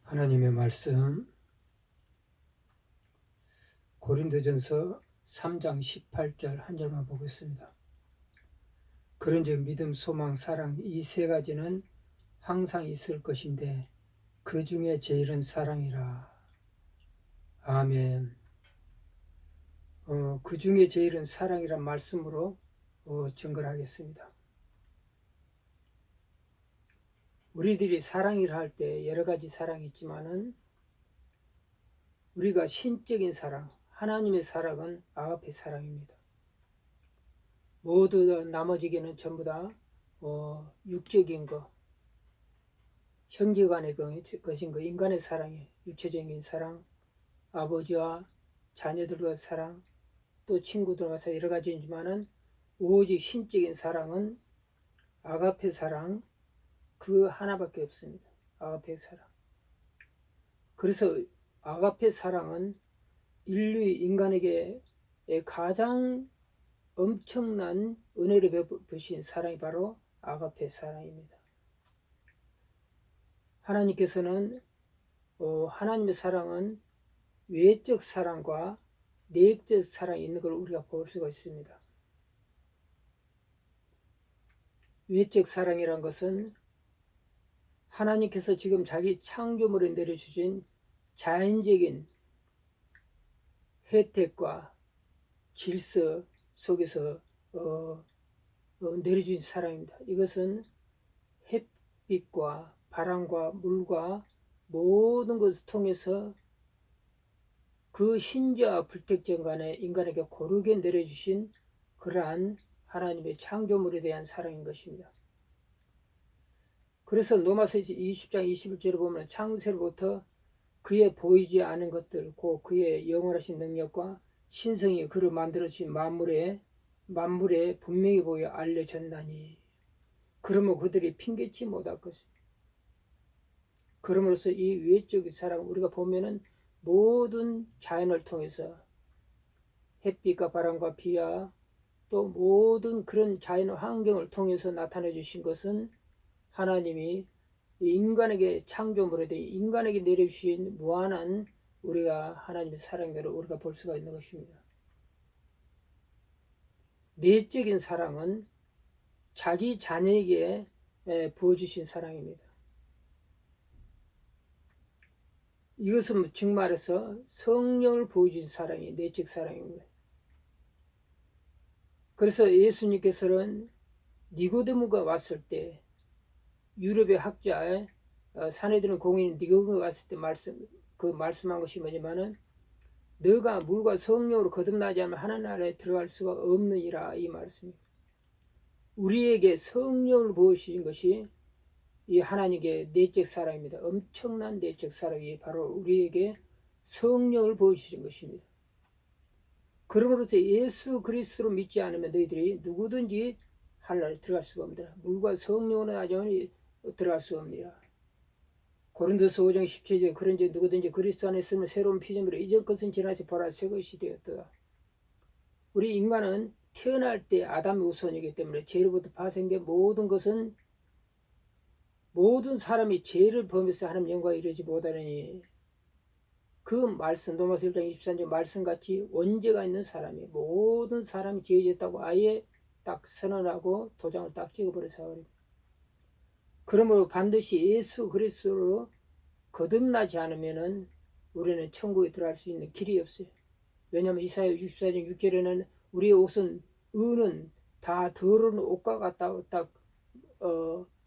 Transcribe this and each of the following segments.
하나님의 말씀 고린도전서 3장 18절 한 절만 보겠습니다. 그런즉 믿음, 소망, 사랑 이 세 가지는 항상 있을 것인데 그 중에 제일은 사랑이라. 아멘. 그 중에 제일은 사랑이란 말씀으로 증거를 하겠습니다. 우리들이 사랑이라 할 때 여러 가지 사랑이 있지만은 우리가 신적인 사랑, 하나님의 사랑은 아가페 사랑입니다. 모두 나머지게는 전부 다 육적인 거, 형제간의 것인 거, 인간의 사랑이 육체적인 사랑, 아버지와 자녀들과 사랑, 또 친구들과 사랑 여러 가지이지만은 오직 신적인 사랑은 아가페 사랑 그 하나밖에 없습니다. 아가페 사랑. 그래서 아가페 사랑은 인간에게 가장 엄청난 은혜를 베푸신 사랑이 바로 아가페 사랑입니다. 하나님께서는 하나님의 사랑은 외적 사랑과 내적 사랑이 있는 걸 우리가 볼 수가 있습니다. 외적 사랑이란 것은 하나님께서 지금 자기 창조물에 내려주신 자연적인 혜택과 질서 속에서 내려주신 사랑입니다. 이것은 햇빛과 바람과 물과 모든 것을 통해서 그 신자와 불택전 간에 인간에게 고르게 내려주신 그러한 하나님의 창조물에 대한 사랑인 것입니다. 그래서 로마서 20장 21절에 보면 창세로부터 그의 보이지 않은 것들, 곧 그의 영원하신 능력과 신성이 그를 만들어주신 만물에 분명히 보여 알려졌나니 그러면 그들이 핑계치 못할 것입니다. 그러므로서 이 외적인 사랑 우리가 보면은 모든 자연을 통해서 햇빛과 바람과 비와 또 모든 그런 자연 환경을 통해서 나타내 주신 것은 하나님이 인간에게 창조물에 대해 인간에게 내려주신 무한한 우리가 하나님의 사랑대로 우리가 볼 수가 있는 것입니다. 내적인 사랑은 자기 자녀에게 부어주신 사랑입니다. 이것은 즉 말해서 성령을 보여주신 사랑이 내적 사랑입니다. 그래서 예수님께서는 니고데모가 왔을 때 유럽의 학자의 사내들은 공인 니고데모가 왔을 때 말씀한 것이 뭐냐면은 너가 물과 성령으로 거듭나지 않으면 하나님 나라에 들어갈 수가 없느니라 이 말씀입니다. 우리에게 성령을 부어주신 것이 이 하나님의 내적 사랑입니다. 엄청난 내적 사랑이 바로 우리에게 성령을 부어주신 것입니다. 그러므로서 예수 그리스도로 믿지 않으면 너희들이 누구든지 하늘나라에 들어갈 수가 없느니라. 물과 성령으로 하지 않으면 들어갈 수가 없느니라. 고린도서 5장 17절 그런즉 누구든지 그리스도 안에 있으면 새로운 피조물이라 이전 것은 지나치 보라 새 것이 되었다. 우리 인간은 태어날 때 아담의 우선이기 때문에 죄로부터 파생된 모든 것은 모든 사람이 죄를 범해서 하나님 영광에 이르지 못하느니 그 말씀 로마서 1장 23절 말씀같이 원죄가 있는 사람이 모든 사람이 죄졌다고 아예 딱 선언하고 도장을 딱 찍어버려서 그럽니다. 그러므로 반드시 예수 그리스도로 거듭나지 않으면은 우리는 천국에 들어갈 수 있는 길이 없어요. 왜냐하면 이사야 64장 6절에는 우리의 옷은 의는 다 더러운 옷과 같다고 딱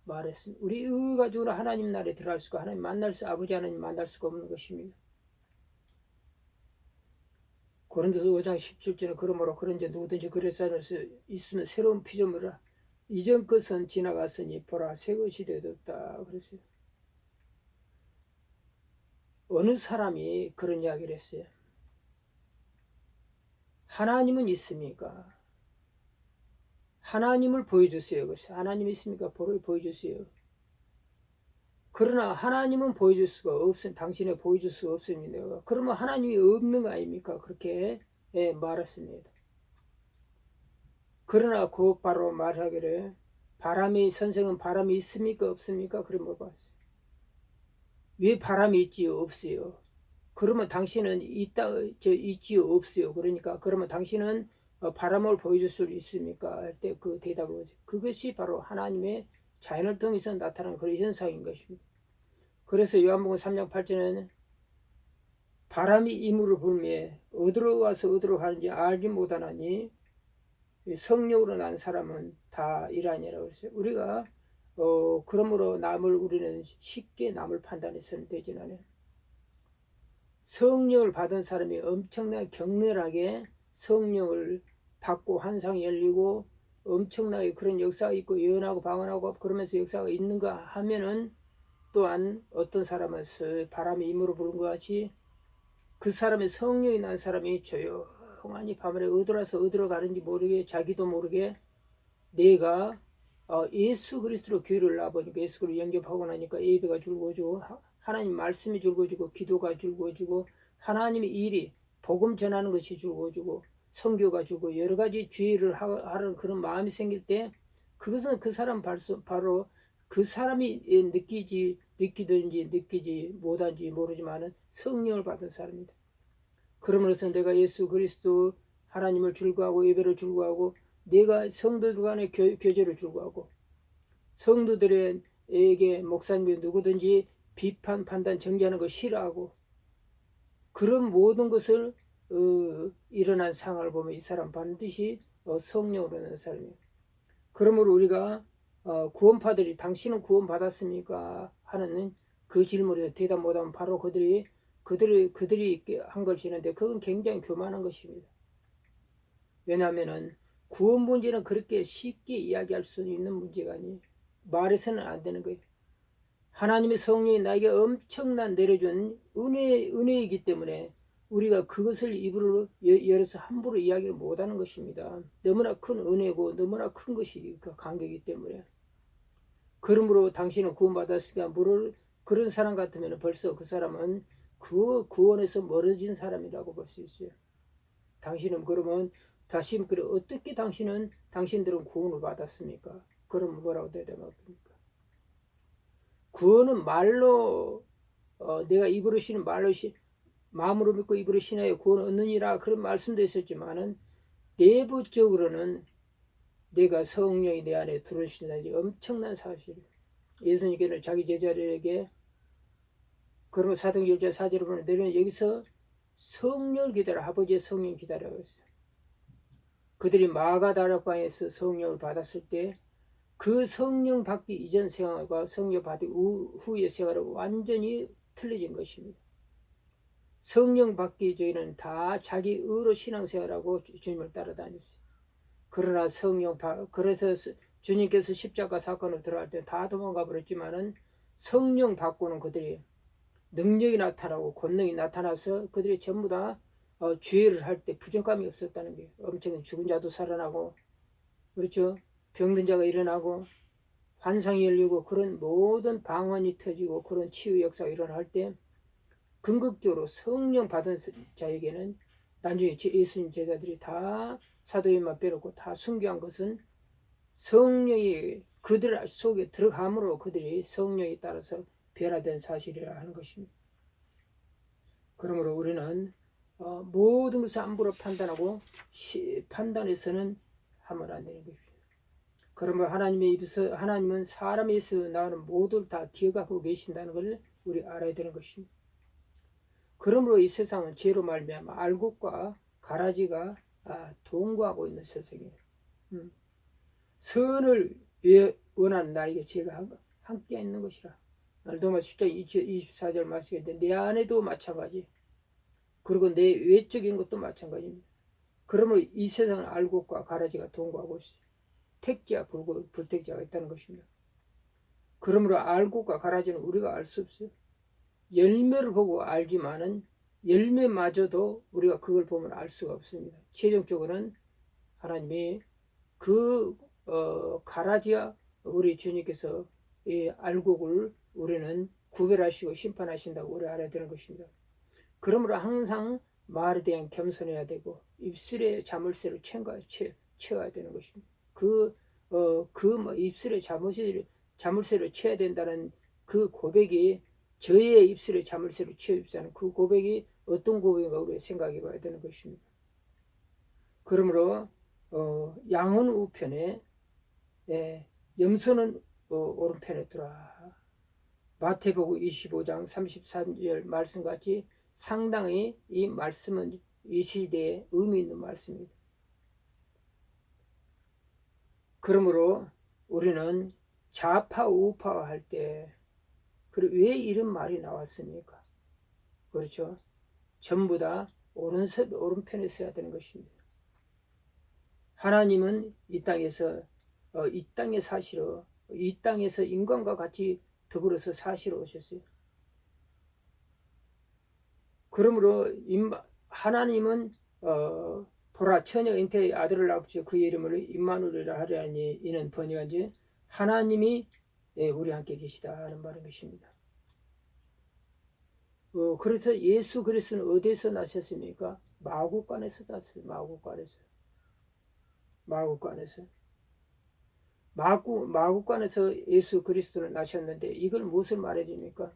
말했습니다. 우리 의 가지고는 하나님 나라에 들어갈 수가 하나님 아버지 하나님 만날 수가 없는 것입니다. 고린도서 5장 17절에 그러므로 그런지 누구든지 그리스도 안에 있으면 새로운 피조물이라 이전 것은 지나갔으니 보라 새 것이 되었다 그랬어요. 어느 사람이 그런 이야기를 했어요. 하나님은 있습니까? 하나님을 보여주세요. 그래서 하나님이 있습니까? 보여주세요. 그러나 하나님은 보여줄 수가 없습니다. 당신에 보여줄 수가 없습니다. 그러면 하나님이 없는 거 아닙니까? 그렇게 말했습니다. 그러나 곧바로 말하기를 선생은 바람이 있습니까? 없습니까? 그런 물어봤어요. 왜 바람이 있지요? 없어요. 그러면 당신은 있지요? 없어요. 그러니까 그러면 당신은 바람을 보여줄 수 있습니까? 할 때 그 대답을 하죠. 그것이 바로 하나님의 자연을 통해서 나타나는 그런 현상인 것입니다. 그래서 요한복음 3장 8절에는 바람이 임으로 불매 어디로 와서 어디로 가는지 알지 못하나니 성령으로 난 사람은 다 이라니라고 했어요. 우리가 그러므로 우리는 쉽게 남을 판단해서는 되지는 않아요. 성령을 받은 사람이 엄청나게 격렬하게 성령을 받고 환상이 열리고 엄청나게 그런 역사가 있고 예언하고 방언하고 그러면서 역사가 있는가 하면은 또한 어떤 사람은 바람이 임으로 부는 것 같이 그 사람의 성령이 난 사람이 조용하니 밤에 어디로 가는지 모르게 자기도 모르게 내가 예수 그리스도로 교회를 나보니까 예수 그리스도를 영접하고 나니까 예배가 줄고지고 하나님 말씀이 줄고지고 기도가 줄고지고 하나님의 일이 복음 전하는 것이 줄고지고 선교가 줄고 여러 가지 주의를 하는 그런 마음이 생길 때 그것은 그 사람 바로 그 사람이 느끼든지 느끼지 못한지 모르지만은 성령을 받은 사람입니다. 그러므로서 내가 예수 그리스도 하나님을 줄구하고 예배를 줄구하고 내가 성도들 간의 교제를 줄구하고 성도들에게 목사님이 누구든지 비판, 판단, 정죄하는 거 싫어하고 그런 모든 것을 일어난 상황을 보면 이 사람 반드시 성령으로 는 사람이에요. 그러므로 우리가 구원파들이 당신은 구원받았습니까? 하는 그 질문에 대답 못하면 바로 그들이 한 것이는데 그건 굉장히 교만한 것입니다. 왜냐하면은 구원 문제는 그렇게 쉽게 이야기할 수 있는 문제가 아니에요. 말해서는 안 되는 거예요. 하나님의 성령이 나에게 엄청난 내려준 은혜이기 때문에 우리가 그것을 입으로 열어서 함부로 이야기를 못하는 것입니다. 너무나 큰 은혜고 너무나 큰 것이 그 관계이기 때문에. 그러므로 당신은 구원받았으니까 그런 사람 같으면 벌써 그 사람은 그 구원에서 멀어진 사람이라고 볼 수 있어요. 당신은 그러면 다시 어떻게 당신들은 구원을 받았습니까? 그럼 뭐라고 대답합니까? 구원은 말로 내가 입으로 쉬는 말로 마음으로 믿고 입으로 신하여 구원 얻느니라 그런 말씀도 있었지만은 내부적으로는 내가 성령이 내 안에 들어오신다는 엄청난 사실이에요. 예수님께는 자기 제자들에게 그러면 사도행전 1장 4절을 보면 너희는 여기서 성령을 기다려 아버지의 성령 기다려고 했어요. 그들이 마가다락방에서 성령을 받았을 때 그 성령 받기 이전 생활과 성령 받기 후의 생활은 완전히 틀려진 것입니다. 성령 받기 전에는 다 자기 의로 신앙생활하고 주님을 따라다녔어요. 그러나 그래서 주님께서 십자가 사건을 들어갈 때 다 도망가 버렸지만은 성령 받고는 그들이 능력이 나타나고 권능이 나타나서 그들이 전부 다 주의를 할 때 부족함이 없었다는 게 엄청난 죽은 자도 살아나고 그렇죠. 병든 자가 일어나고 환상이 열리고 그런 모든 방언이 터지고 그런 치유 역사가 일어날 때 궁극적으로 성령 받은 자에게는 나중에 예수님 제자들이 다 사도행만 빼놓고 다 순교한 것은 성령이 그들 속에 들어감으로 그들이 성령에 따라서 변화된 사실이라 하는 것입니다. 그러므로 우리는 모든 것을 함부로 판단하고 판단해서는 하면 안 되는 것입니다. 그러면 하나님은 사람의 입에서 나오는 모두를 다 기억하고 계신다는 것을 우리 알아야 되는 것입니다. 그러므로 이 세상은 죄로 말미암아 알곡과 가라지가 동거하고 있는 세상이에요. 선을 원하는 나에게 죄가 함께 있는 것이라. 로마 10장 24절 말씀인데 내 안에도 마찬가지. 그리고 내 외적인 것도 마찬가지입니다. 그러므로 이 세상은 알곡과 가라지가 동거하고 있어요. 택지와 불택지가 있다는 것입니다. 그러므로 알곡과 가라지는 우리가 알 수 없어요. 열매를 보고 알지만은 열매마저도 우리가 그걸 보면 알 수가 없습니다. 최종적으로는 하나님의 가라지와 우리 주님께서 이 알곡을 우리는 구별하시고 심판하신다고 우리 알아야 되는 것입니다. 그러므로 항상 말에 대한 겸손해야 되고 입술에 자물쇠를 채워야 되는 것입니다. 입술에 자물쇠를 채워야 된다는 그 고백이 저의 입술에 자물쇠를 채워주자는 그 고백이 어떤 고백인가 우리가 생각해 봐야 되는 것입니다. 그러므로 양은 우편에 염소는 오른편에 두라. 마태복음 25장 33절 말씀같이 상당히 이 말씀은 이 시대에 의미 있는 말씀입니다. 그러므로 우리는 좌파 우파 할 때 왜 이런 말이 나왔습니까? 그렇죠? 전부 다 오른편에 서야 되는 것입니다. 하나님은 이 땅에서 이 땅에 사시러 이 땅에서 인간과 같이 더불어서 사시러 오셨어요. 그러므로 하나님은 보라 처녀 잉태의 아들을 낳고 그 이름을 임마누엘이라 하려니 이는 번역한지 하나님이 우리 함께 계시다 하는 말인 것입니다. 그래서 예수 그리스도는 어디에서 나셨습니까? 마구간에서 났어요. 마구간에서 예수 그리스도는 나셨는데 이걸 무엇을 말해줍니까?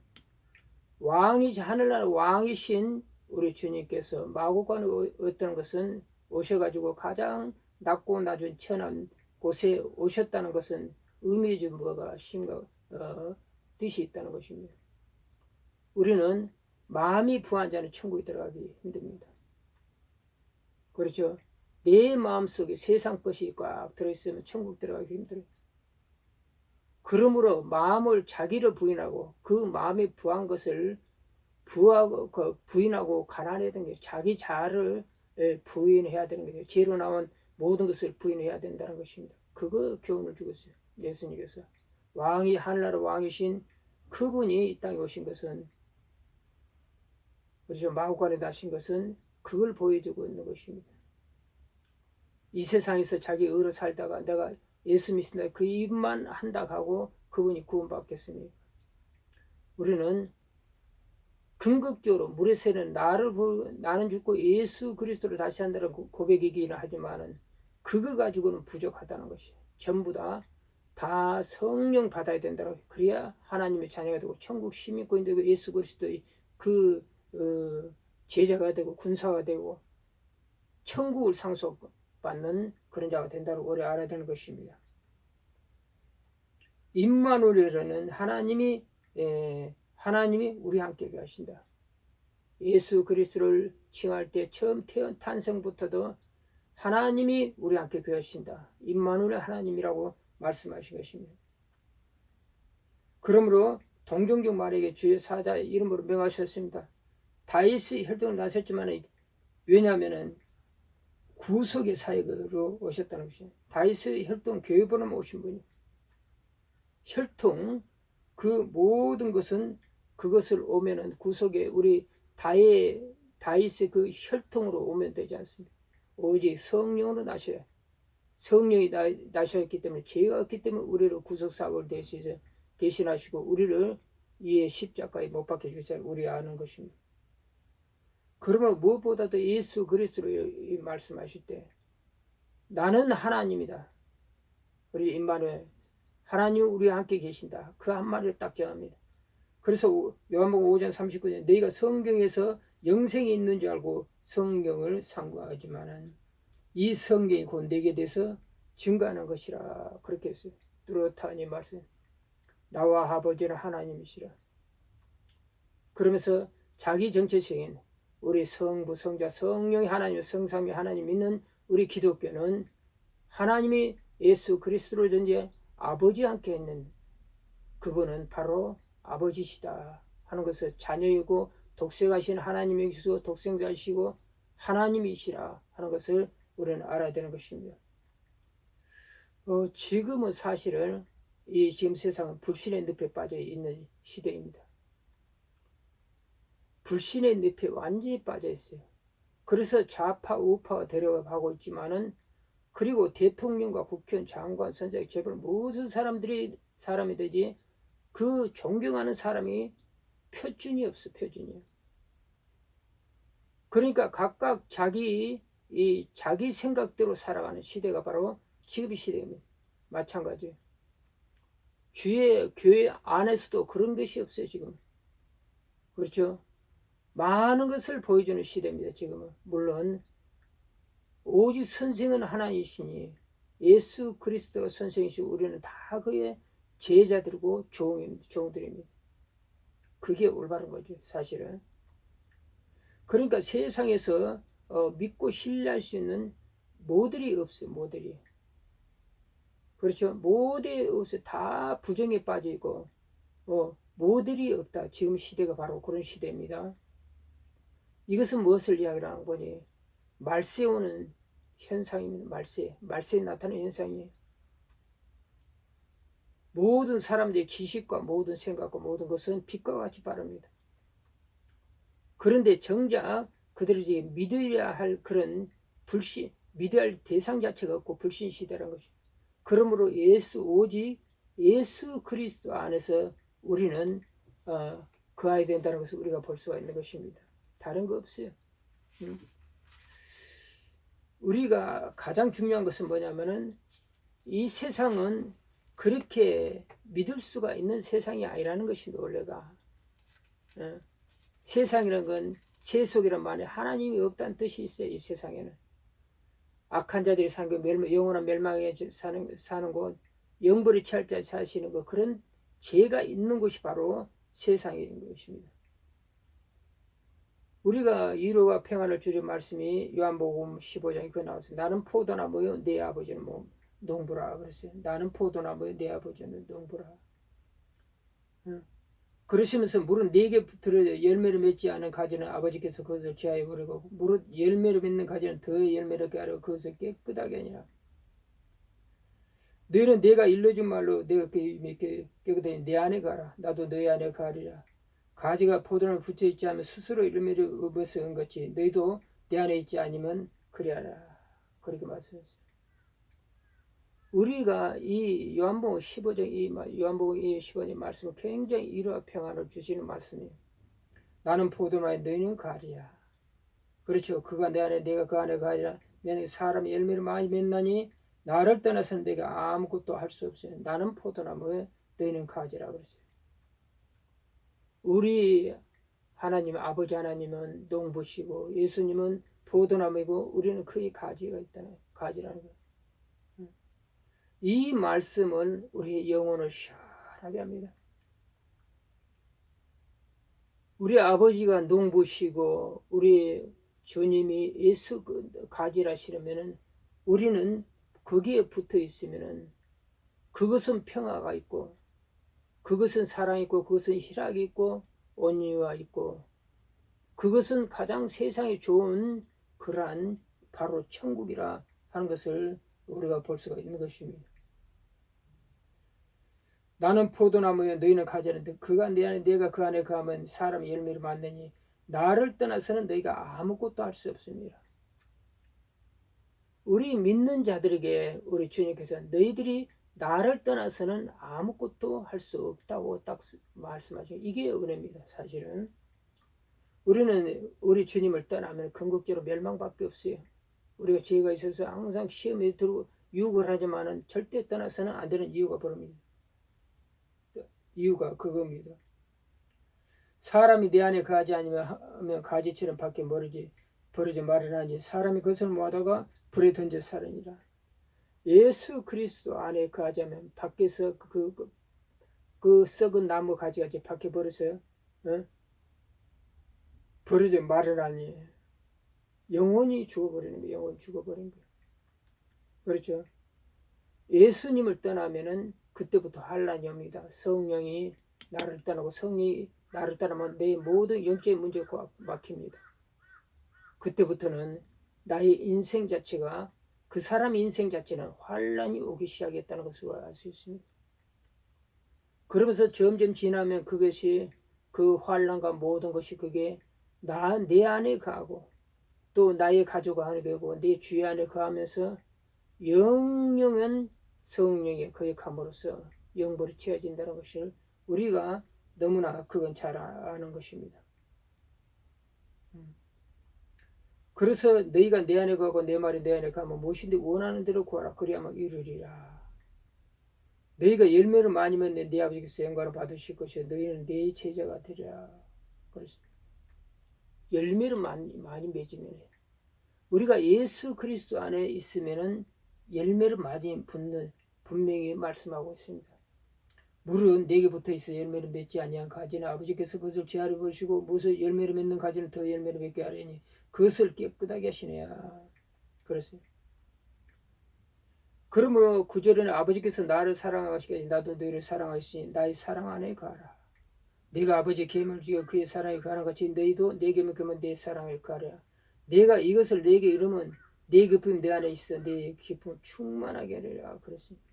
하늘나라 왕이신 우리 주님께서 마구간에 어떤 것은 오셔가지고 가장 낮고 낮은 천한 곳에 오셨다는 것은 의미해 준 뭐가 뜻이 있다는 것입니다. 우리는 마음이 부한 자는 천국에 들어가기 힘듭니다. 그렇죠? 내 마음속에 세상 것이 꽉 들어있으면 천국 들어가기 힘들어요. 그러므로 마음을 자기를 부인하고 그 마음에 부한 것을 부인하고 가난해야 되는 게 자기 자아를 부인해야 되는 거죠. 죄로 나온 모든 것을 부인해야 된다는 것입니다. 그거 교훈을 주었어요. 예수님께서 하늘나라 왕이신 그분이 이 땅에 오신 것은 그렇죠. 마구간에 나신 것은 그걸 보여주고 있는 것입니다. 이 세상에서 자기 의로 살다가 내가 예수 믿습니다. 그 입만 한다 하고 그분이 구원받겠습니까? 우리는 궁극적으로 물에 새는 나는 죽고 예수 그리스도를 다시 한다는 고백이긴 하지만은 그거 가지고는 부족하다는 것이에요. 전부 다 성령 받아야 된다고. 그래야 하나님의 자녀가 되고 천국 시민권이 되고 예수 그리스도의 제자가 되고 군사가 되고 천국을 상속받는 그런 자가 된다고 오래 알아야 되는 것입니다. 임마누엘은 하나님이 우리 함께 계신다. 예수 그리스도를 칭할 때 처음 탄생부터도 하나님이 우리 함께 계신다. 임마누엘 하나님이라고 말씀하신 것입니다. 그러므로 동정적 말에게 주의 사자의 이름으로 명하셨습니다. 다윗의 혈통을 나셨지만 왜냐하면 구속의 사역으로 오셨다는 것입니다. 다윗의 혈통 교회번호 오신 분이 혈통 그 모든 것은 그것을 오면은 구속에 우리 다윗의 그 혈통으로 오면 되지 않습니까? 오직 성령으로 나셔야 성령이 나셨기 때문에 죄가 없기 때문에 우리를 구속사고를 대신하시고 우리를 이에 십자가에 못 박혀 주셔서 우리 아는 것입니다. 그러면 무엇보다도 예수 그리스도를 말씀하실 때 나는 하나님이다. 우리 임마누엘 하나님 우리와 함께 계신다. 그 한마디를 딱 정합니다. 그래서 요한복음 5장 39절 너희가 성경에서 영생이 있는 줄 알고 성경을 상고하지만은 이 성경이 곧 내게 대해서 증거하는 것이라 그렇게 했어요. 뚜렷하니 말씀 나와 아버지는 하나님이시라. 그러면서 자기 정체성인 우리 성부 성자 성령이 하나님 성삼위 하나님 믿는 우리 기독교는 하나님이 예수 그리스도로 전제 아버지와 함께 있는 그분은 바로 아버지시다 하는 것을 자녀이고 독생하신 하나님이시고 독생자이시고 하나님이시라 하는 것을 우리는 알아야 되는 것입니다. 지금은 사실은 지금 세상은 불신의 늪에 빠져 있는 시대입니다. 불신의 늪에 완전히 빠져 있어요. 그래서 좌파 우파가 데려가고 있지만은 그리고 대통령과 국회의원 장관 선생 재벌 모든 사람이 되지 그 존경하는 사람이 표준이 없어. 표준이요. 그러니까 각각 자기 생각대로 살아가는 시대가 바로 지금의 시대입니다. 마찬가지예요. 주의 교회 안에서도 그런 것이 없어요. 지금 그렇죠? 많은 것을 보여주는 시대입니다. 지금은. 물론 오직 선생은 하나이시니 예수 그리스도가 선생이시고 우리는 다 그의 제자들이고 종들입니다. 그게 올바른 거죠, 사실은. 그러니까 세상에서 믿고 신뢰할 수 있는 모델이 없어요. 모델이. 그렇죠. 모델이 없어요. 다 부정에 빠져 있고 모델이 없다. 지금 시대가 바로 그런 시대입니다. 이것은 무엇을 이야기하는 거니? 말세 오는 현상입니다. 말세에 나타나는 현상이에요. 모든 사람들의 지식과 모든 생각과 모든 것은 빛과 같이 바릅니다. 그런데 정작 그들이 믿어야 할 그런 믿어야 할 대상 자체가 없고 불신 시대라는 것이죠. 그러므로 오직 예수 그리스도 안에서 우리는 거해야 된다는 것을 우리가 볼 수가 있는 것입니다. 다른 거 없어요. 우리가 가장 중요한 것은 뭐냐면은 이 세상은 그렇게 믿을 수가 있는 세상이 아니라는 것입니다. 원래가 세상이라는 건 세속이란 말에 하나님이 없다는 뜻이 있어요. 이 세상에는 악한 자들이 사는 거, 영원한 멸망에 사는 곳, 영벌이 취할 자 사시는 것, 그런 죄가 있는 곳이 바로 세상인 것입니다. 우리가 위로와 평안을 주는 말씀이 요한복음 15장에 그 나와서 나는 포도나무요 내 아버지는 농부라 그랬어요. 나는 포도나무요 내 아버지는 농부라. 그러시면서 무릇 네개 들어 열매를 맺지 않은 가지는 아버지께서 그것을 제하여 버리고 무릇 열매를 맺는 가지는 더 열매를 얻게 하려 그것을 깨끗하게 하니라. 너희는 내가 일러준 말로 내가 깨끗하니 내 안에 가라. 나도 너희 안에 가리라. 가지가 포도나무에 붙어 있지 않으면 스스로 열매를 얻어서 온 것이 너희도 내 안에 있지 않으면 그리하라. 그렇게 말씀했어요. 우리가 이 요한복음 15장 말씀은 굉장히 위로와 평안을 주시는 말씀이에요. 나는 포도나무에 너희는 가리야. 그렇죠. 그가 내 안에 내가 그 안에 가리라. 사람이 열매를 많이 맺나니 나를 떠나서는 내가 아무것도 할 수 없어요. 나는 포도나무에 너희는 가지라 그랬어요. 우리 하나님 아버지 하나님은 농부시고 예수님은 포도나무이고 우리는 그의 가지가 있다는 가지라는 거예요. 이 말씀은 우리의 영혼을 시원하게 합니다. 우리 아버지가 농부시고 우리 주님이 예수 가지라시려면은 우리는 거기에 붙어 있으면은 그것은 평화가 있고 그것은 사랑이 있고 그것은 희락이 있고 온유가 있고 그것은 가장 세상에 좋은 그러한 바로 천국이라 하는 것을 우리가 볼 수가 있는 것입니다. 나는 포도나무에 너희는 가지는데 그가 내 안에 내가 그 안에 거하면 사람이 열매를 맺느니 나를 떠나서는 너희가 아무것도 할 수 없습니다. 우리 믿는 자들에게 우리 주님께서 너희들이 나를 떠나서는 아무것도 할 수 없다고 딱 말씀하시죠. 이게 은혜입니다. 사실은 우리는 우리 주님을 떠나면 궁극적으로 멸망밖에 없어요. 우리가 죄가 있어서 항상 시험에 들고 유혹을 하지만은 절대 떠나서는 안 되는 이유가 그럽니다. 이유가 그겁니다. 사람이 내 안에 거하지 아니면 가지처럼 밖에 버리지 말으라니 사람이 그것을 모아다가 불에 던져 살으니라. 예수 그리스도 안에 거하자면 밖에서 그 썩은 나무 가지가 밖에 버려서요. 버리지 말으라니 영원히 죽어버리는 거예요. 영원히 죽어버리는 거예요. 그렇죠? 예수님을 떠나면은 그때부터 환란이 옵니다. 성령이 나를 떠나고 성령이 나를 떠나면 내 모든 영적인 문제가 막힙니다. 그때부터는 나의 인생 자체가 그 사람의 인생 자체는 환란이 오기 시작했다는 것을 알 수 있습니다. 그러면서 점점 지나면 그것이 그 환란과 모든 것이 그게 내 안에 가고 또 나의 가족 안에 되고 내 주위 안에 가면서 영영은 성령의 거역함으로써 영벌이 채워진다는 것을 우리가 너무나 그건 잘 아는 것입니다. 그래서 너희가 내 안에 가고 내 말이 내 안에 가면 무엇인데 원하는 대로 구하라 그리하면 이루리라. 너희가 열매를 많이 맺는 내 아버지께서 영광을 받으실 것이요 너희는 내 제자가 되리라. 그래서 열매를 많이 맺으면 해요. 우리가 예수 그리스도 안에 있으면은 열매를 많이 붙는 분명히 말씀하고 있습니다. 물은 내게 붙어 있어 열매를 맺지 아니한 가지는 아버지께서 그것을 지하로 보시고 무엇을 열매를 맺는 가지는 더 열매를 맺게 하려니 그것을 깨끗하게 하시네야. 그랬어요. 그러므로 9절에는 아버지께서 나를 사랑하시기까지 나도 너희를 사랑하시니 나의 사랑 안에 가라. 내가 아버지의 계명을 지켜 그의 사랑에 가는 같이 너희도 내 계명을 지키면 내 사랑에 가라. 내가 이것을 내게 이르면 내 기쁨이 내 안에 있어 내 기쁨을 충만하게 하리라. 그랬습니다.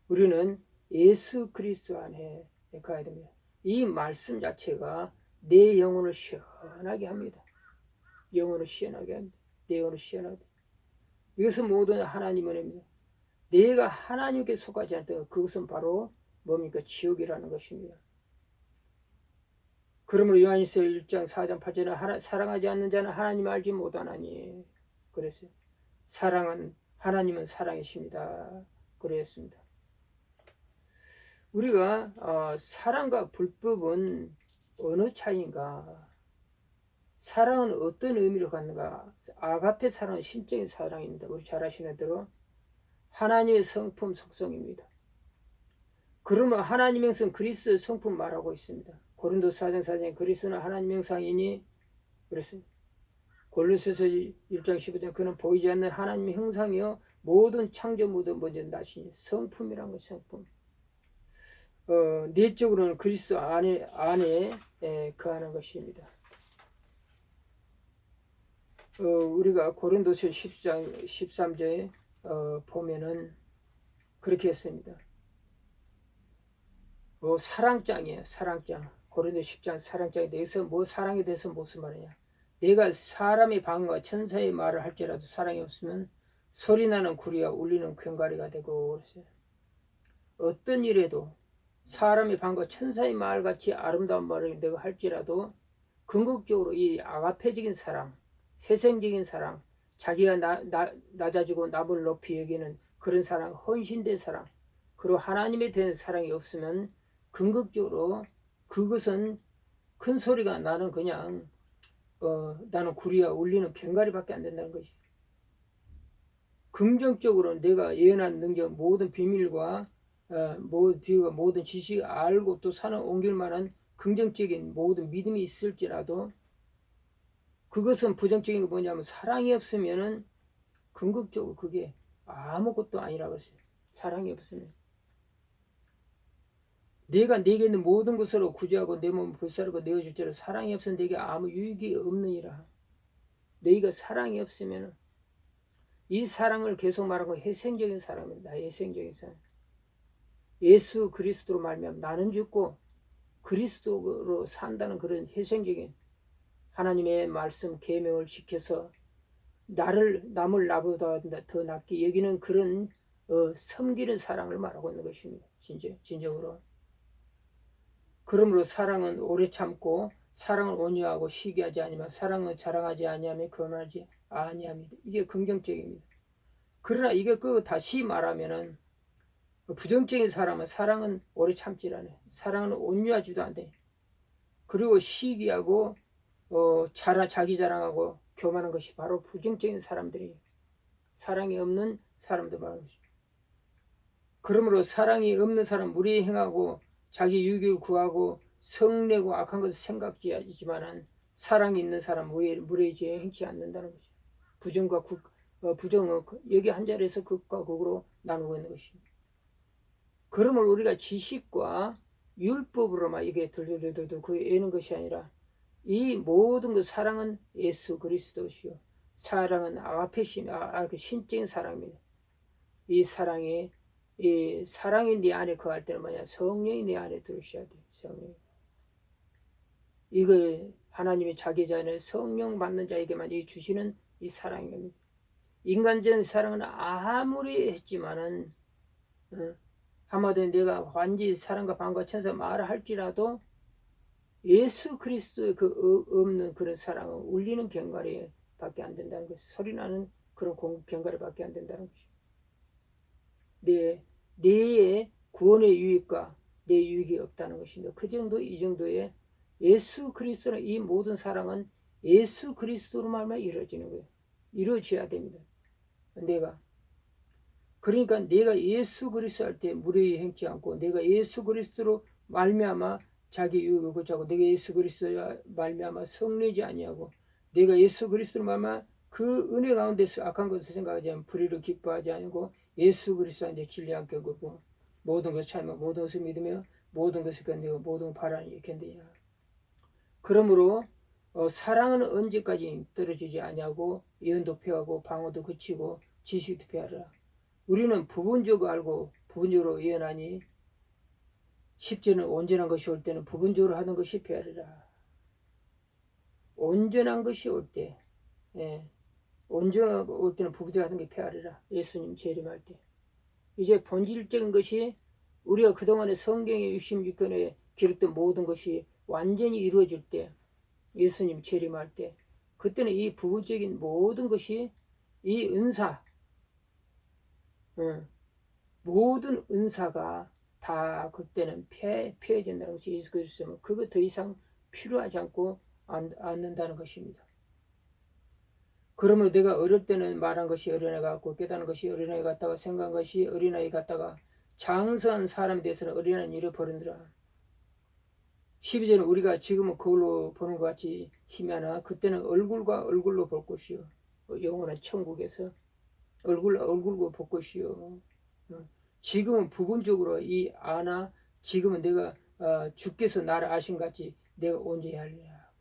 우리는 예수 그리스도 안에 가야 됩니다. 이 말씀 자체가 내 영혼을 시원하게 합니다. 영혼을 시원하게 합니다. 내 영혼을 시원하게. 이것은 모든 하나님의 은혜입니다. 내가 하나님께 속하지 않다. 그것은 바로 뭡니까? 지옥이라는 것입니다. 그러므로 요한일서 1장 4장 8절에 사랑하지 않는 자는 하나님을 알지 못하나니. 그랬어요. 하나님은 사랑이십니다. 그랬습니다. 우리가 사랑과 불법은 어느 차이인가? 사랑은 어떤 의미로 갖는가? 아가페 사랑은 신적인 사랑입니다. 우리 잘 아시는 대로 하나님의 성품 속성입니다. 그러면 하나님의 성 그리스도의 성품 말하고 있습니다. 고린도서 4장 4장에 그리스도는 하나님의 형상이니 그랬습니다. 골로새서 1장 15절 그는 보이지 않는 하나님의 형상이요 모든 창조물도 먼저 나시니 성품이란 것 성품. 내적으로는 그리스도 안에 거하는 것입니다. 우리가 고린도서 10장 13절에 보면은 그렇게 했습니다. 사랑장이에요. 사랑장. 고린도 10장 사랑장에 대해서 사랑에 대해서 무슨 말이냐. 내가 사람의 방과 천사의 말을 할지라도 사랑이 없으면 소리나는 구리와 울리는 괭가리가 되고 그랬어요. 어떤 일에도 사람의 방과 천사의 말같이 아름다운 말을 내가 할지라도 궁극적으로 이 아가페적인 사랑, 회생적인 사랑, 자기가 낮아지고 남을 높이 여기는 그런 사랑, 헌신된 사랑, 그리고 하나님에 대한 사랑이 없으면 궁극적으로 그것은 큰 소리가 나는 그냥 나는 구리와 울리는 괭가리밖에 안 된다는 것이. 긍정적으로 내가 예언하는 능력, 모든 비밀과 모든 비유가 모든 지식을 알고 또 사는 옮길 만한 긍정적인 모든 믿음이 있을지라도 그것은 부정적인 게 뭐냐면 사랑이 없으면은 궁극적으로 그게 아무것도 아니라고 했어요. 사랑이 없으면. 내가 내게 있는 모든 것으로 구제하고 내 몸을 불사르고 내어줄지라도 사랑이 없으면 내게 아무 유익이 없느니라. 너희가 사랑이 없으면 이 사랑을 계속 말하고 희생적인 사람입니다. 희생적인 사람. 예수 그리스도로 말미암아 나는 죽고 그리스도로 산다는 그런 희생적인 하나님의 말씀 계명을 지켜서 남을 나보다 더 낫게 여기는 그런 섬기는 사랑을 말하고 있는 것입니다. 진정으로. 그러므로 사랑은 오래 참고 사랑은 온유하고 시기하지 아니하며 사랑은 자랑하지 아니하며 거만하지 아니합니다. 이게 긍정적입니다. 그러나 이게 다시 말하면은 부정적인 사랑은 오래 참질 않아요. 사랑은 온유하지도 않대. 그리고 시기하고 자기 자랑하고 교만한 것이 바로 부정적인 사람들이에요. 사랑이 없는 사람들 말하는 것이죠. 그러므로 사랑이 없는 사람 무리에 행하고 자기 유익을 구하고 성내고 악한 것을 생각지만은 사랑이 있는 사람 무리에 행치 않는다는 것이죠. 부정과 부정은 여기 한 자리에서 극과 극으로 나누고 있는 것입니다. 그러므로 우리가 지식과 율법으로만 이게 들들들들 그 애는 것이 아니라 이 모든 그 사랑은 예수 그리스도시요. 사랑은 아가페시, 신적인 사랑입니다. 이 사랑이 네 안에 거할 때는 뭐냐? 성령이 내 안에 들으셔야 돼. 성령. 이걸 하나님이 자기 자신을 성령 받는 자에게만 주시는 이 사랑입니다. 인간적인 사랑은 아무리 했지만은 한마디로 내가 완전히 사랑과 방과 천사 말을 할지라도 예수 그리스도의 없는 그런 사랑은 울리는 괭가리 밖에 안 된다는 것이 소리나는 그런 괭가리 밖에 안 된다는 것이. 내의 구원의 유익과 내 유익이 없다는 것입니다. 이 정도의 예수 그리스도는 이 모든 사랑은 예수 그리스도로 말미암아 이루어지는 거예요. 이루어져야 됩니다. 그러니까 내가 예수 그리스도 할 때 무례히 행치 않고 내가 예수 그리스도로 말미암아 자기 유익을 고하고 내가 예수 그리스도로 말미암아 성내지 아니하고 내가 예수 그리스도로 말미암아 그 은혜 가운데서 악한 것을 생각하지 않고 불의를 기뻐하지 않고 예수 그리스도한테 진리 함께 걷고 모든 것을 참아 모든 것을 믿으며 모든 것을 견디고 모든 바라는 견디냐. 그러므로 사랑은 언제까지 떨어지지 아니하고 예언도 폐하고 방어도 그치고 지식도 폐하라. 우리는 부분적으로 알고 부분적으로 예언하니 10절은 온전한 것이 올 때는 부분적으로 하는 것이 폐하리라. 온전한 것이 올 때, 온전한 올 때는 부분적으로 하는 게 폐하리라. 예수님 재림할 때. 이제 본질적인 것이 우리가 그동안에 성경의 66권에 기록된 모든 것이 완전히 이루어질 때, 예수님 재림할 때, 그때는 이 부분적인 모든 것이 이 은사, 모든 은사가 다 그때는 폐해진다는 것이 예수 그리스도는 그거 더 이상 필요하지 않고 않는다는 것입니다. 그러므로 내가 어릴 때는 말한 것이 어린아이 같고 깨닫는 것이 어린아이 같다가 생각한 것이 어린아이 같다가 장성한 사람에 대해서는 어린아이는 잃어버리느라. 12절은 우리가 지금은 그걸로 보는 것 같이 힘이 하나 그때는 얼굴과 얼굴로 볼 것이요 영원한 천국에서 얼굴과 볼 것이요. 지금은 부분적으로 이 아나 지금은 내가 주께서 나를 아신 같이 내가 온전히 하리라.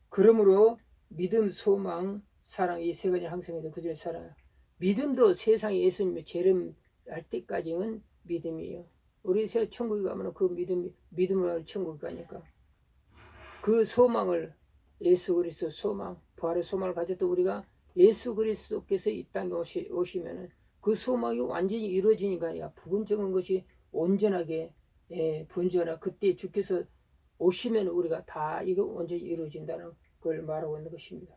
그러므로 믿음, 소망, 사랑 이 세 가지 항상해도 그중에 사랑. 믿음도 세상에 예수님이 재림할 때까지는 믿음이에요. 우리 새 천국에 가면 그 믿음으로 천국에 가니까 그 소망을 예수 그리스도 소망, 부활의 소망을 가졌던 우리가 예수 그리스도께서 이 땅에 오시면은 그 소망이 완전히 이루어지니까 부분적인 것이 온전하게 분전하 그때 주께서 오시면 우리가 다 이거 완전히 이루어진다는 걸 말하고 있는 것입니다.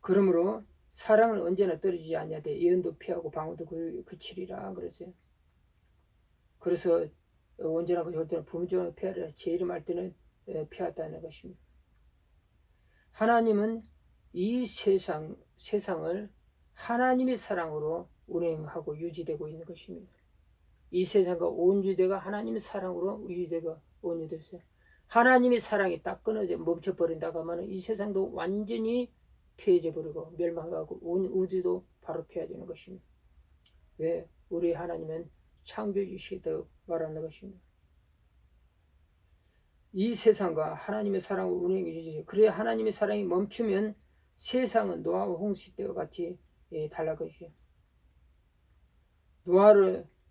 그러므로 사랑은 언제나 떨어지지 아니하되 예언도 피하고 방어도 그치리라 그러죠. 그래서 온전한 것이 올 때는 부분적으로 피하리라. 재림할 때는 피하다는 것입니다. 하나님은 이 세상을 하나님의 사랑으로 운행하고 유지되고 있는 것입니다. 이 세상과 온 유대가 하나님의 사랑으로 유지되고 온 유대였어요. 하나님의 사랑이 딱 끊어져 멈춰버린다고 하면 이 세상도 완전히 폐해져 버리고 멸망하고 온 우주도 바로 폐해지는 것입니다. 왜? 우리 하나님은 창조주시다고 말하는 것입니다. 이 세상과 하나님의 사랑을 운행해 주시죠. 그래야 하나님의 사랑이 멈추면 세상은 노아와 홍수 때와 같이 달라질 것이요.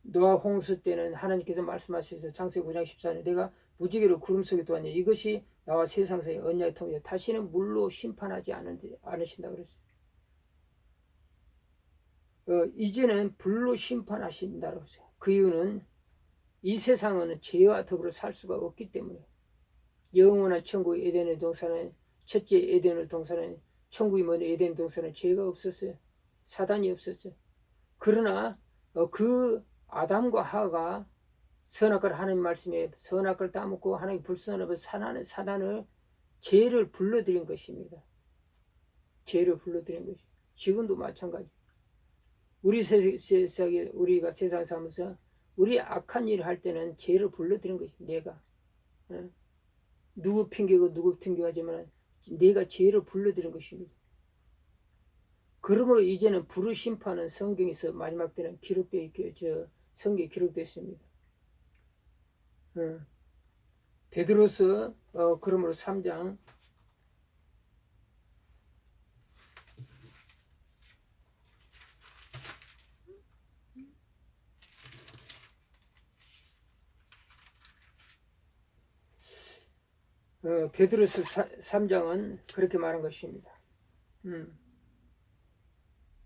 노아 홍수 때는 하나님께서 말씀하셔서 창세기 9장 14절에 내가 무지개로 구름 속에 두었냐 이것이 나와 세상 사이의 언약의 통이다. 다시는 물로 심판하지 않으신다 그랬어요. 이제는 불로 심판하신다고 했어요. 그 이유는 이 세상은 죄와 더불어 살 수가 없기 때문에 영원한 천국 에덴의 동산은 첫째 에덴의 동산은 천국이 먼저 에덴 동산은 죄가 없었어요. 사단이 없었어요. 그러나 그 아담과 하가 선악과를 하나님 말씀에 선악과를 따먹고 하나님 불순하고 사단을 죄를 불러들인 것입니다. 죄를 불러들인 것이. 지금도 마찬가지. 우리 세상에 우리가 세상 살면서 우리 악한 일을 할 때는 죄를 불러들인 것이 내가 누구 핑계고 누구 핑계하지만 내가 죄를 불러들인 것입니다. 그러므로 이제는 불의 심판은 성경에서 마지막 때는 기록되어 있고 성경에 기록되어 있습니다. 베드로서 그러므로 3장 베드로서 3장은 그렇게 말한 것입니다.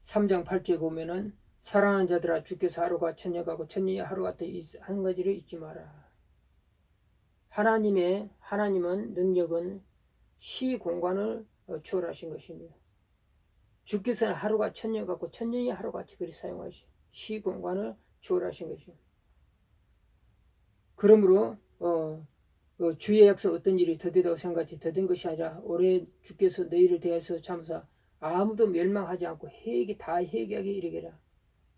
3장 8절에 보면은 사랑하는 자들아 주께서 하루가 천년하고 천년이 하루 같아 한 가지를 잊지 마라. 하나님은 능력은 시 공간을 초월하신 것입니다. 주께서는 하루가 천년 같고 천년이 하루같이 그리 사용하시 시 공간을 초월하신 것입니다. 그러므로 주의 약속 어떤 일이 더디다고 생각하지 더딘 것이 아니라 올해 주께서 너희를 대하여서 참사 아무도 멸망하지 않고 다 회개하게 이르게라.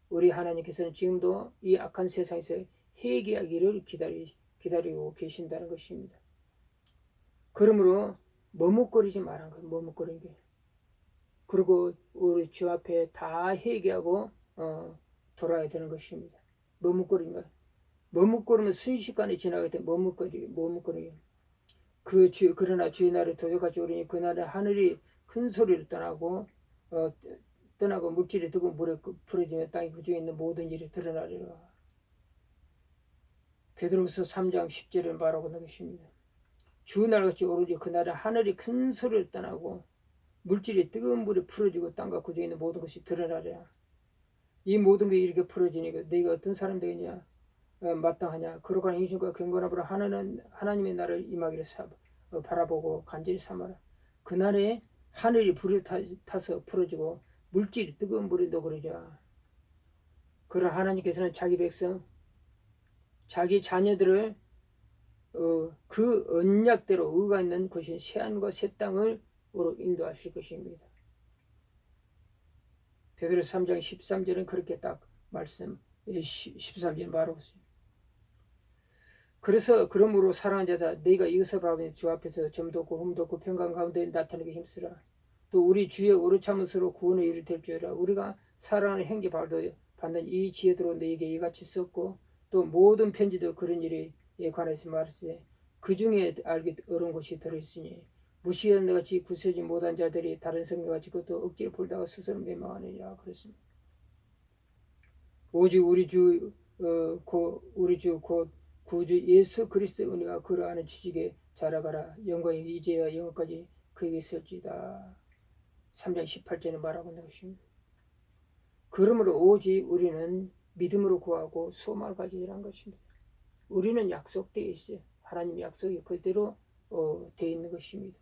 우리 하나님께서는 지금도 이 악한 세상에서 회개하기를 기다리고 계신다는 것입니다. 그러므로 머뭇거리지 말란 거예요. 머뭇거리는 게. 그리고 우리 주 앞에 다 회개하고 돌아야 되는 것입니다. 머뭇거리면 순식간에 지나게 돼. 머뭇거리게. 그러나 주의 날에 도적같이 오르니 그날에 하늘이 큰 소리를 떠나고 물질이 뜨거운 물에 풀어지며 땅이 그 중에 있는 모든 일이 드러나리라. 베드로후서 3장 10절을 말하고 있는 것입니다. 주 날같이 오르니 그날에 하늘이 큰 소리를 떠나고 물질이 뜨거운 물에 풀어지고 땅과 그 중에 있는 모든 것이 드러나리라. 이 모든 게 이렇게 풀어지니까 너희가 어떤 사람 되겠냐? 마땅하냐? 거룩한 행실과 경건함으로 하나님의 나라를 임하기를 바라보고 간절히 삼아라. 그날에 하늘이 불에 타서 풀어지고 물질이 뜨거운 물에 녹으리라. 그러나 하나님께서는 자기 백성, 자기 자녀들을 그 언약대로 의가 있는 것인 새하늘과 새 땅으로 인도하실 것입니다. 베드로서 3장 13절은 그렇게 딱 13절 말하고 있어요. 그러므로 사랑하는 자들아 너희가 이것을 바라보니 주 앞에서 점도 없고 흠도 없고 평강 가운데 나타나게 힘쓰라. 또 우리 주의 오래 참으로 구원의 일이 될 줄이라. 우리가 사랑하는 형제 바울도 받는 이 지혜대로 너희에게 이같이 썼고 또 모든 편지도 그런 일에 관해서 말했으니 그 중에 알기 어려운 것이 들어있으니 무시한 같이 굳세지 못한 자들이 다른 성경같이 그것도 억지로 풀다가 스스로 멸망하느니라. 그렇습니다. 오직 우리 주 곧 구주 예수 그리스도의 은혜와 그를 아는 지식에 자라가라. 영광이 이제와 영원까지 그에게 있을지다. 3장 18절에 말하고 있는 것입니다. 그러므로 오직 우리는 믿음으로 구하고 소망을 가지라는 것입니다. 우리는 약속되어 있어요. 하나님의 약속이 그대로 되어 있는 것입니다.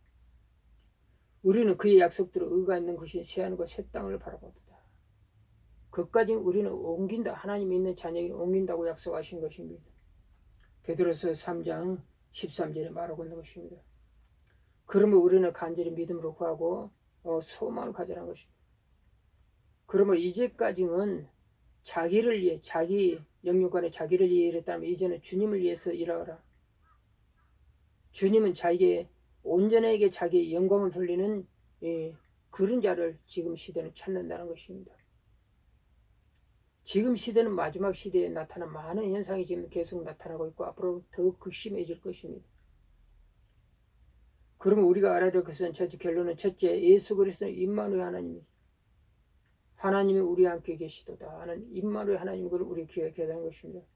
우리는 그의 약속대로 의가 있는 것이 새하늘과 새 땅을 바라보다. 그까지 우리는 옮긴다. 하나님이 있는 자녀에게 옮긴다고 약속하신 것입니다. 베드로서 3장 13절에 말하고 있는 것입니다. 그러면 우리는 간절히 믿음으로 구하고 소망을 가지라는 것입니다. 그러면 이제까지는 자기를 위해 자기 영육간에 자기를 위해 일했다면 이제는 주님을 위해서 일하라. 주님은 자기의 온전하게 자기의 영광을 돌리는 그런 자를 지금 시대는 찾는다는 것입니다. 지금 시대는 마지막 시대에 나타난 많은 현상이 지금 계속 나타나고 있고 앞으로 더 극심해질 것입니다. 그러면 우리가 알아야 될 것은 결론은 첫째, 예수 그리스도는 임마누엘 하나님입니다. 하나님이 우리와 함께 계시도다 하는 임마누엘 하나님을 우리 기억해야 하는 것입니다.